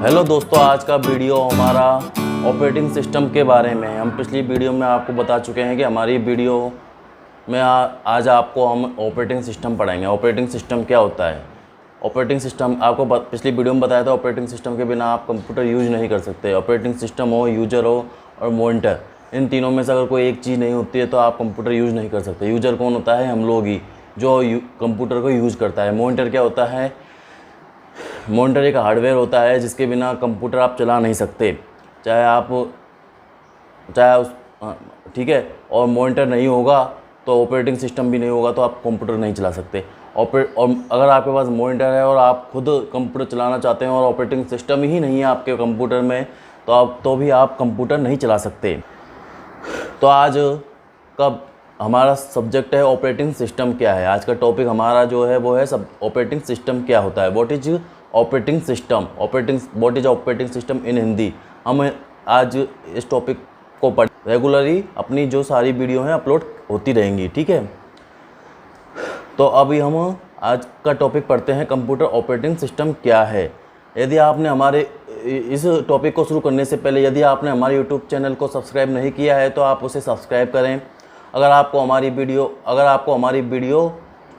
Hello दोस्तों, आज का वीडियो हमारा ऑपरेटिंग सिस्टम के बारे में है। हम पिछली वीडियो में आपको बता चुके हैं कि हमारी वीडियो में आज आपको हम ऑपरेटिंग सिस्टम पढ़ाएंगे। ऑपरेटिंग सिस्टम क्या होता है? ऑपरेटिंग सिस्टम आपको पिछली वीडियो में बताया था, ऑपरेटिंग सिस्टम के बिना आप कंप्यूटर यूज नहीं कर सकते। ऑपरेटिंग सिस्टम हो, यूजर हो और मॉनिटर, इन तीनों में से अगर कोई एक चीज़ नहीं होती है तो आप कंप्यूटर यूज़ नहीं कर सकते। यूजर कौन होता है? हम लोग ही, जो कंप्यूटर को यूज़ करता है। मॉनिटर क्या होता है? मॉनिटर एक हार्डवेयर होता है जिसके बिना कंप्यूटर आप चला नहीं सकते, ठीक है। और मॉनिटर नहीं होगा तो ऑपरेटिंग सिस्टम भी नहीं होगा, तो आप कंप्यूटर नहीं चला सकते। और अगर आपके पास मॉनिटर है और आप खुद कंप्यूटर चलाना चाहते हैं और ऑपरेटिंग सिस्टम ही नहीं है आपके कंप्यूटर में, तो भी आप कंप्यूटर नहीं चला सकते। तो आज का हमारा सब्जेक्ट है ऑपरेटिंग सिस्टम क्या है। आज का टॉपिक हमारा जो है वो है ऑपरेटिंग सिस्टम क्या होता है। What is operating system, what is operating system in Hindi. हम आज इस टॉपिक को रेगुलरली अपनी जो सारी वीडियो हैं अपलोड होती रहेंगी, ठीक है। तो अभी हम आज का टॉपिक पढ़ते हैं, कंप्यूटर ऑपरेटिंग सिस्टम क्या है। यदि आपने हमारे इस टॉपिक को शुरू करने से पहले यदि आपने हमारे यूट्यूब चैनल को सब्सक्राइब नहीं किया है तो आप उसे सब्सक्राइब करें। अगर आपको हमारी वीडियो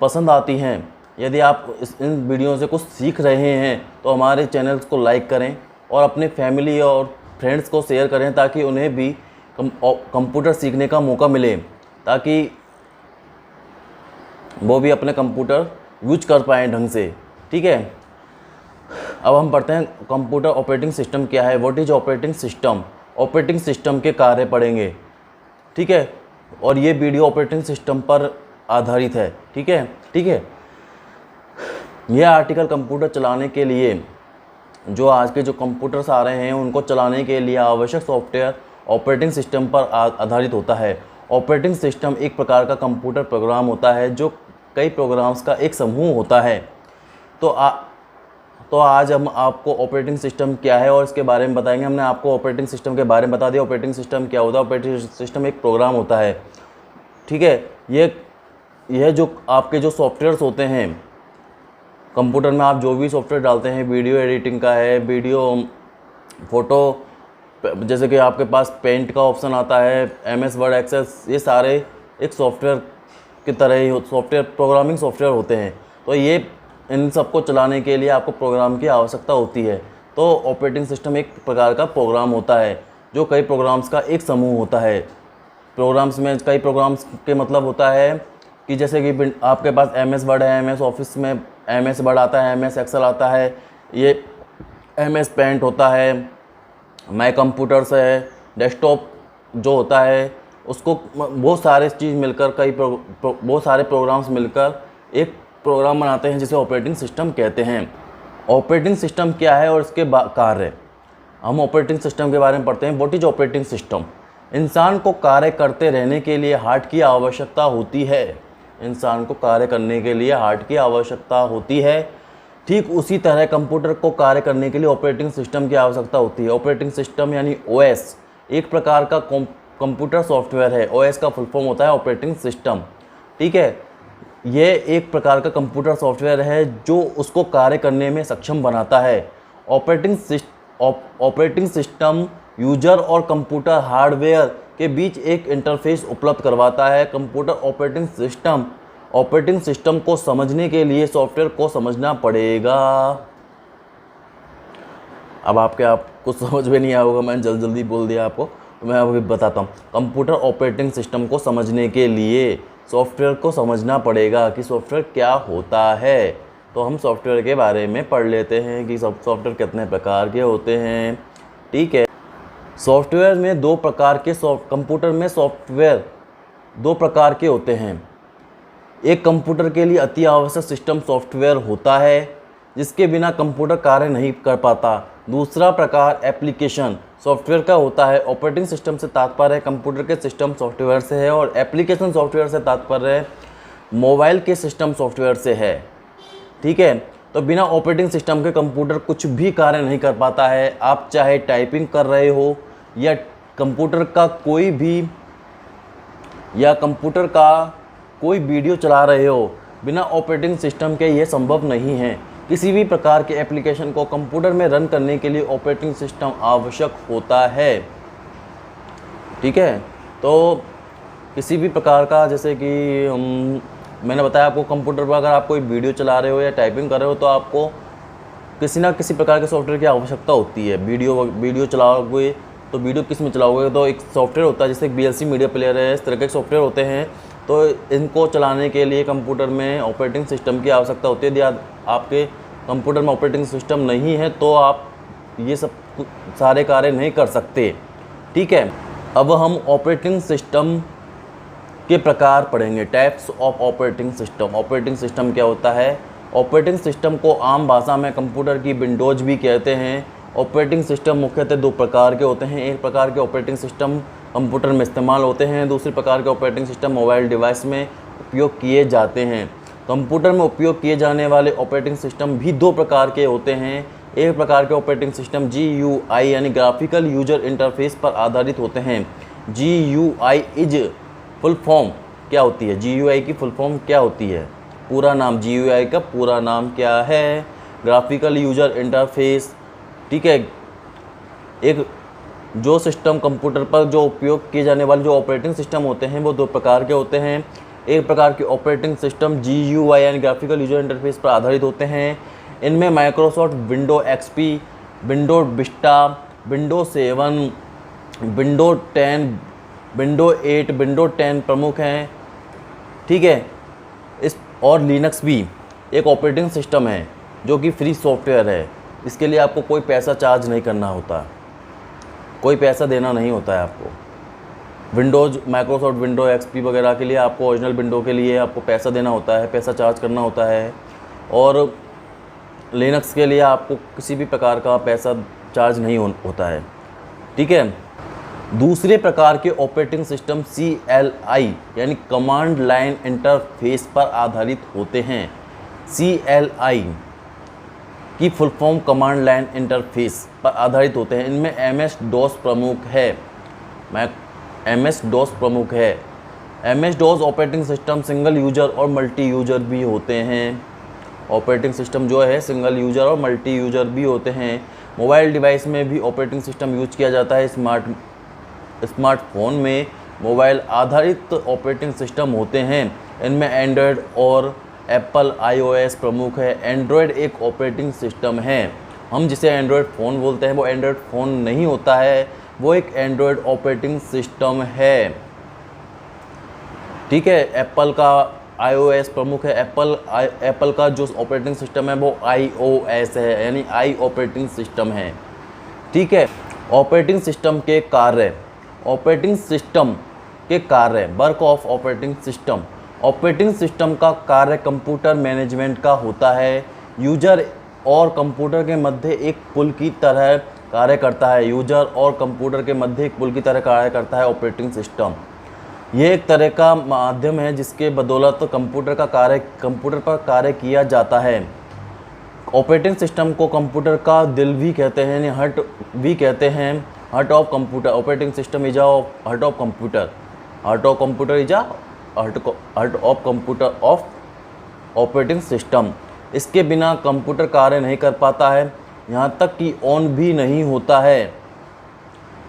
पसंद आती हैं, यदि आप इन वीडियो से कुछ सीख रहे हैं तो हमारे चैनल को लाइक करें और अपने फैमिली और फ्रेंड्स को शेयर करें, ताकि उन्हें भी कंप्यूटर सीखने का मौका मिले, ताकि वो भी अपने कंप्यूटर यूज कर पाएँ ढंग से, ठीक है। अब हम पढ़ते हैं कंप्यूटर ऑपरेटिंग सिस्टम क्या है। What is operating system. Operating system के कार्य पढ़ेंगे, ठीक है। और ये वीडियो ऑपरेटिंग सिस्टम पर आधारित है, ठीक है। यह आर्टिकल कंप्यूटर चलाने के लिए, जो आज के जो कंप्यूटर्स आ रहे हैं उनको चलाने के लिए आवश्यक सॉफ्टवेयर ऑपरेटिंग सिस्टम पर आधारित होता है। ऑपरेटिंग सिस्टम एक प्रकार का कंप्यूटर प्रोग्राम होता है जो कई प्रोग्राम्स का एक समूह होता है। तो आज हम आपको ऑपरेटिंग सिस्टम क्या है और इसके बारे में बताएंगे। हमने आपको ऑपरेटिंग सिस्टम के बारे में बता दिया। ऑपरेटिंग सिस्टम क्या होता है? ऑपरेटिंग सिस्टम एक प्रोग्राम होता है, ठीक है। यह जो आपके जो सॉफ्टवेयर्स होते हैं कंप्यूटर में, आप जो भी सॉफ्टवेयर डालते हैं, वीडियो एडिटिंग का है, वीडियो फोटो, जैसे कि आपके पास पेंट का ऑप्शन आता है, MS वर्ड, एक्सेस, ये सारे एक सॉफ्टवेयर की तरह ही सॉफ्टवेयर, प्रोग्रामिंग सॉफ्टवेयर होते हैं। तो ये इन सबको चलाने के लिए आपको प्रोग्राम की आवश्यकता होती है। तो ऑपरेटिंग सिस्टम एक प्रकार का प्रोग्राम होता है जो कई प्रोग्राम्स का एक समूह होता है। प्रोग्राम्स में कई प्रोग्राम्स के मतलब होता है कि जैसे कि आपके पास MS वर्ड है, MS ऑफिस में MS वर्ड आता है, MS एक्सेल आता है, ये MS पेंट होता है, माई कंप्यूटर्स है, डेस्कटॉप जो होता है, उसको बहुत सारे चीज़ मिलकर बहुत सारे प्रोग्राम्स मिलकर एक प्रोग्राम बनाते हैं जिसे ऑपरेटिंग सिस्टम कहते हैं। ऑपरेटिंग सिस्टम क्या है और इसके कार्य, हम ऑपरेटिंग सिस्टम के बारे में पढ़ते हैं। What is operating system. इंसान को कार्य करते रहने के लिए हार्ड की आवश्यकता होती है। इंसान को कार्य करने के लिए हार्ड की आवश्यकता होती है। ठीक उसी तरह कंप्यूटर को कार्य करने के लिए ऑपरेटिंग सिस्टम की आवश्यकता होती है। ऑपरेटिंग सिस्टम यानी OS एक प्रकार का कंप्यूटर सॉफ्टवेयर है। OS का फुल फॉर्म होता है ऑपरेटिंग सिस्टम, ठीक है। ये एक प्रकार का कंप्यूटर सॉफ्टवेयर है जो उसको कार्य करने में सक्षम बनाता है। ऑपरेटिंग सिस्टम यूजर और कंप्यूटर हार्डवेयर के बीच एक इंटरफेस उपलब्ध करवाता है। कंप्यूटर ऑपरेटिंग सिस्टम को समझने के लिए सॉफ्टवेयर को समझना पड़ेगा। अब आपको समझ में नहीं आया होगा, मैंने जल्दी बोल दिया आपको, तो मैं अभी बताता हूँ। कंप्यूटर ऑपरेटिंग सिस्टम को समझने के लिए सॉफ्टवेयर को समझना पड़ेगा कि सॉफ्टवेयर क्या होता है। तो हम सॉफ्टवेयर के बारे में पढ़ लेते हैं कि सॉफ्टवेयर कितने प्रकार के होते हैं, ठीक है। सॉफ्टवेयर में कंप्यूटर में सॉफ्टवेयर दो प्रकार के होते हैं। एक कंप्यूटर के लिए अति आवश्यक सिस्टम सॉफ्टवेयर होता है जिसके बिना कंप्यूटर कार्य नहीं कर पाता। दूसरा प्रकार एप्लीकेशन सॉफ्टवेयर का होता है। ऑपरेटिंग सिस्टम से तात्पर्य कंप्यूटर के सिस्टम सॉफ्टवेयर से है और एप्लीकेशन सॉफ्टवेयर से तात्पर्य मोबाइल के सिस्टम सॉफ्टवेयर से है, ठीक है। तो बिना ऑपरेटिंग सिस्टम के कंप्यूटर कुछ भी कार्य नहीं कर पाता है। आप चाहे टाइपिंग कर रहे हो या कंप्यूटर का कोई वीडियो चला रहे हो, बिना ऑपरेटिंग सिस्टम के ये संभव नहीं है किसी भी प्रकार के एप्लीकेशन को कंप्यूटर में रन करने के लिए ऑपरेटिंग सिस्टम आवश्यक होता है। ठीक है, तो किसी भी प्रकार का, जैसे कि मैंने बताया आपको, कंप्यूटर पर अगर आप कोई वीडियो चला रहे हो या टाइपिंग कर रहे हो तो आपको किसी ना किसी प्रकार के सॉफ्टवेयर की आवश्यकता होती है। वीडियो चलाओगे तो वीडियो किस में चलाओगे, तो एक सॉफ्टवेयर होता है जैसे VLC मीडिया प्लेयर है, इस तरह के सॉफ्टवेयर होते हैं। तो इनको चलाने के लिए कंप्यूटर में ऑपरेटिंग सिस्टम की आवश्यकता होती है। यदि आपके कंप्यूटर में ऑपरेटिंग सिस्टम नहीं है तो आप ये सब सारे कार्य नहीं कर सकते। ठीक है, अब हम ऑपरेटिंग सिस्टम के प्रकार पढ़ेंगे, types of operating system. Operating system क्या होता है? ऑपरेटिंग सिस्टम को आम भाषा में कंप्यूटर की विंडोज़ भी कहते हैं। ऑपरेटिंग सिस्टम मुख्यतः दो प्रकार के होते हैं। एक प्रकार के ऑपरेटिंग सिस्टम कंप्यूटर में इस्तेमाल होते हैं, दूसरे प्रकार के ऑपरेटिंग सिस्टम मोबाइल डिवाइस में उपयोग किए जाते हैं। कंप्यूटर में उपयोग किए जाने वाले ऑपरेटिंग सिस्टम भी दो प्रकार के होते हैं। एक प्रकार के ऑपरेटिंग सिस्टम GUI यानी ग्राफिकल यूजर इंटरफेस पर आधारित होते हैं। GUI इज फुल फॉर्म क्या होती है? GUI की फुल फॉर्म क्या होती है? पूरा नाम, GUI का पूरा नाम क्या है? Graphical user interface. ठीक है, एक जो सिस्टम कंप्यूटर पर जो उपयोग किए जाने वाले जो ऑपरेटिंग सिस्टम होते हैं वो दो प्रकार के होते हैं। एक प्रकार के ऑपरेटिंग सिस्टम GUI यानी ग्राफिकल यूजर इंटरफेस पर आधारित होते हैं। इनमें Microsoft window XP, window Vista, window 7, window 10, window 8, window 10 प्रमुख हैं। ठीक है, इस और लिनक्स भी एक ऑपरेटिंग सिस्टम है जो कि फ्री सॉफ्टवेयर है। इसके लिए आपको कोई पैसा चार्ज नहीं करना होता, कोई पैसा देना नहीं होता है आपको। विंडोज़, माइक्रोसॉफ्ट विंडो XP वगैरह के लिए आपको, ओरिजिनल विंडो के लिए आपको पैसा देना होता है, पैसा चार्ज करना होता है। और लिनक्स के लिए आपको किसी भी प्रकार का पैसा चार्ज नहीं होता है। ठीक है, दूसरे प्रकार के ऑपरेटिंग सिस्टम CLI यानी कमांड लाइन इंटरफेस पर आधारित होते हैं। CLI की full form command line interface पर आधारित होते हैं। इनमें MS-DOS प्रमुख है। MS-DOS प्रमुख है। MS-DOS operating system single user और मल्टी यूजर भी होते हैं। ऑपरेटिंग सिस्टम जो है सिंगल यूजर और मल्टी यूजर भी होते हैं। मोबाइल डिवाइस में भी ऑपरेटिंग सिस्टम यूज किया जाता है। स्मार्टफोन में मोबाइल आधारित ऑपरेटिंग सिस्टम होते हैं। इनमें एंड्रॉयड और एप्पल iOS प्रमुख है। एंड्रॉयड एक ऑपरेटिंग सिस्टम है। हम जिसे एंड्रॉयड फ़ोन बोलते हैं वो एंड्रॉयड फ़ोन नहीं होता है, वो एक एंड्रॉयड ऑपरेटिंग सिस्टम है। ठीक है, एप्पल का iOS प्रमुख है। एप्पल का जो ऑपरेटिंग सिस्टम है वो iOS है, यानी आई ऑपरेटिंग सिस्टम है। ठीक है, ऑपरेटिंग सिस्टम के कार्य। ऑपरेटिंग सिस्टम के कार्य, work of operating system. Operating system का कार्य कंप्यूटर मैनेजमेंट का होता है। यूजर और कंप्यूटर के मध्य एक पुल की तरह कार्य करता है। यूजर और कंप्यूटर के मध्य एक पुल की तरह कार्य करता है ऑपरेटिंग सिस्टम। ये एक तरह का माध्यम है जिसके बदौलत कंप्यूटर पर कार्य किया जाता है। ऑपरेटिंग सिस्टम को कंप्यूटर का दिल भी कहते हैं, यानी हार्ट भी कहते हैं। Heart of computer. Operating system is heart of computer. Heart of computer is heart of computer of operating system. इसके बिना कंप्यूटर कार्य नहीं कर पाता है, यहाँ तक कि ऑन भी नहीं होता है।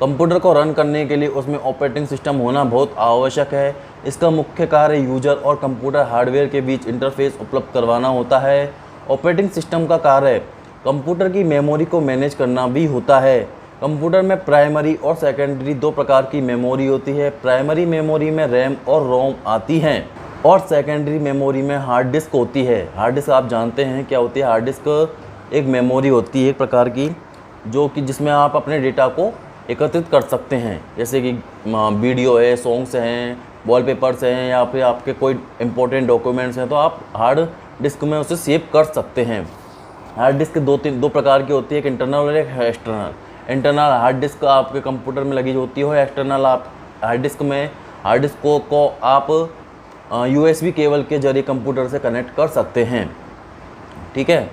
कंप्यूटर को रन करने के लिए उसमें ऑपरेटिंग सिस्टम होना बहुत आवश्यक है। इसका मुख्य कार्य यूजर और कंप्यूटर हार्डवेयर के बीच इंटरफेस उपलब्ध करवाना होता है। ऑपरेटिंग सिस्टम का कार्य कंप्यूटर की मेमोरी को मैनेज करना भी होता है। कंप्यूटर में प्राइमरी और सेकेंडरी दो प्रकार की मेमोरी होती है। प्राइमरी मेमोरी में रैम और रोम आती हैं और सेकेंडरी मेमोरी में हार्ड डिस्क होती है। हार्ड डिस्क आप जानते हैं क्या होती है? हार्ड डिस्क एक मेमोरी होती है एक प्रकार की, जो कि जिसमें आप अपने डेटा को एकत्रित कर सकते हैं, जैसे कि वीडियो है, सॉन्ग्स हैं, वॉलपेपर्स हैं, या फिर आपके कोई इंपॉर्टेंट डॉक्यूमेंट्स हैं, तो आप हार्ड डिस्क में उसे सेव कर सकते हैं। हार्ड डिस्क दो प्रकार की होती है, एक इंटरनल और एक एक्सटर्नल। इंटरनल हार्ड डिस्क आपके कंप्यूटर में लगी होती है, एक्सटर्नल आप हार्ड डिस्क को आप USB केबल के जरिए कंप्यूटर से कनेक्ट कर सकते हैं। ठीक है,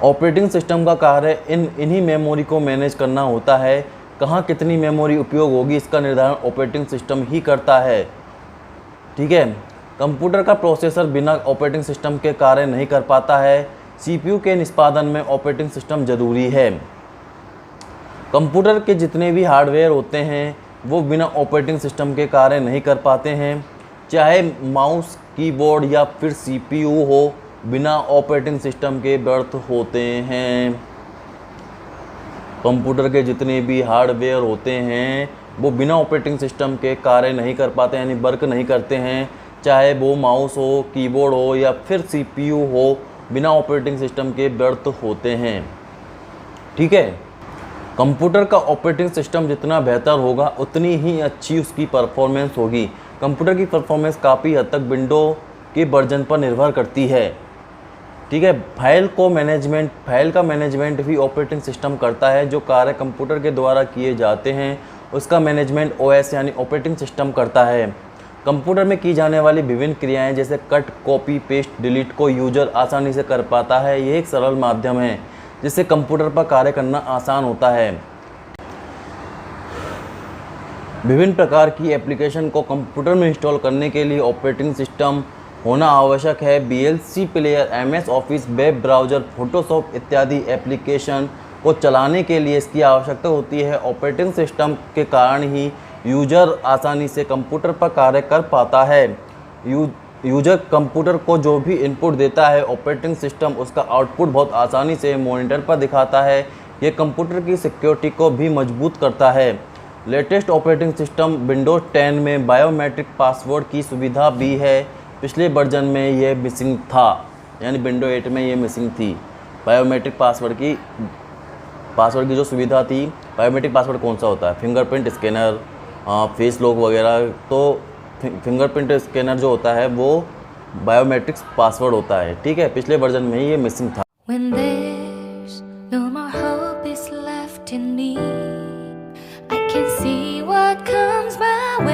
ऑपरेटिंग सिस्टम का कार्य इन्हीं मेमोरी को मैनेज करना होता है। कहाँ कितनी मेमोरी उपयोग होगी इसका निर्धारण ऑपरेटिंग सिस्टम ही करता है। ठीक है, कंप्यूटर का प्रोसेसर बिना ऑपरेटिंग सिस्टम के कार्य नहीं कर पाता है। सीपीयू के निष्पादन में ऑपरेटिंग सिस्टम जरूरी है। कंप्यूटर के जितने भी हार्डवेयर होते हैं वो बिना ऑपरेटिंग सिस्टम के कार्य नहीं कर पाते हैं, चाहे माउस, कीबोर्ड या फिर सीपीयू हो, बिना ऑपरेटिंग सिस्टम के व्यर्थ होते हैं। कंप्यूटर के जितने भी हार्डवेयर होते हैं वो बिना ऑपरेटिंग सिस्टम के कार्य नहीं कर पाते, यानी वर्क नहीं करते हैं, चाहे वो माउस हो, कीबोर्ड हो या फिर सीपीयू हो, बिना ऑपरेटिंग सिस्टम के व्यर्थ होते हैं। ठीक है। कंप्यूटर का ऑपरेटिंग सिस्टम जितना बेहतर होगा उतनी ही अच्छी उसकी परफॉर्मेंस होगी। कंप्यूटर की परफॉर्मेंस काफ़ी हद तक विंडो के वर्जन पर निर्भर करती है। ठीक है। फाइल का मैनेजमेंट भी ऑपरेटिंग सिस्टम करता है। जो कार्य कंप्यूटर के द्वारा किए जाते हैं उसका मैनेजमेंट ओएस यानी ऑपरेटिंग सिस्टम करता है। कंप्यूटर में की जाने वाली विभिन्न क्रियाएं जैसे कट, कॉपी, पेस्ट, डिलीट को यूजर आसानी से कर पाता है। यह एक सरल माध्यम है जिससे कंप्यूटर पर कार्य करना आसान होता है। विभिन्न प्रकार की एप्लीकेशन को कंप्यूटर में इंस्टॉल करने के लिए ऑपरेटिंग सिस्टम होना आवश्यक है। VLC player, MS office, web browser, Photoshop इत्यादि एप्लीकेशन को चलाने के लिए इसकी आवश्यकता होती है। ऑपरेटिंग सिस्टम के कारण ही यूजर आसानी से कंप्यूटर पर कार्य कर पाता है। यूजर कंप्यूटर को जो भी इनपुट देता है ऑपरेटिंग सिस्टम उसका आउटपुट बहुत आसानी से मॉनिटर पर दिखाता है। ये कंप्यूटर की सिक्योरिटी को भी मजबूत करता है। लेटेस्ट ऑपरेटिंग सिस्टम विंडोज़ 10 में बायोमेट्रिक पासवर्ड की सुविधा भी है। पिछले वर्जन में ये मिसिंग था, यानी विंडोज 8 में ये मिसिंग थी। बायोमेट्रिक पासवर्ड की जो सुविधा थी। बायोमेट्रिक पासवर्ड कौन सा होता है? फिंगरप्रिंट स्कैनर, फेस लॉक वगैरह। तो फिंगरप्रिंट स्कैनर जो होता है वो बायोमेट्रिक्स पासवर्ड होता है। ठीक है। पिछले वर्जन में ही ये मिसिंग था। When there's no more hope is left in me, I can see what comes my way.